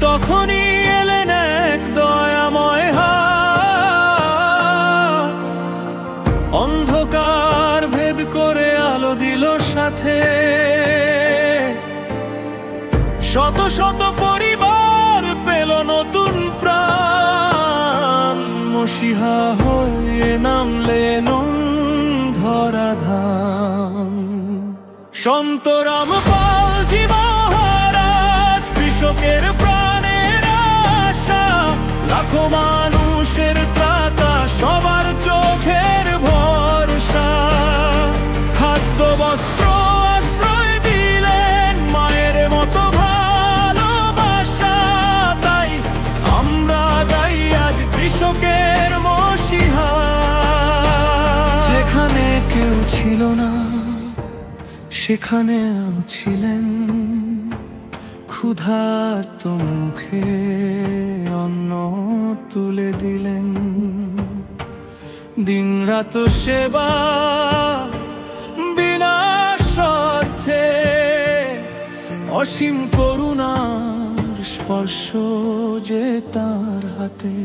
তখনই এলেন এক দয়াময় হাত, অন্ধকার ভেদ করে আলো দিল সাথে। শত শত পরিবার পেল নতুন প্রাণ, মসিহা হয়ে নামলেন ধরাধাম। সন্ত রামপালজি মহারাজ, কৃষকের প্রাণের আশা, লাখো মানুষের ত্রাতা, সবার চোখের ভরসা। খাদ্য বস্ত্র আশ্রয় দিলেন, মায়ের মতো ভালোবাসা। তাই আমরা গাই আজ কৃষকের মসিহা। যেখানে কেউ ছিল না সেখানেও ছিলেন, ক্ষুধার্ত মুখে অন্ন তুলে দিলেন। দিনরাত সেবা বিনা স্বার্থে, অসীম করুণার স্পর্শ যে তার হাতে।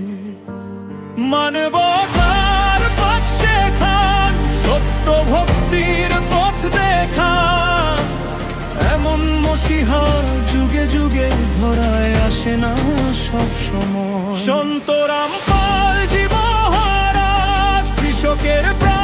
মানবতার পথ শেখান, সত্য ভক্তির পথ দেখান, এমন মসিহা যুগে যুগে ধরায় আসে না সব সময়। সন্ত রামপালজি মহারাজ, কৃষকের প্রাণ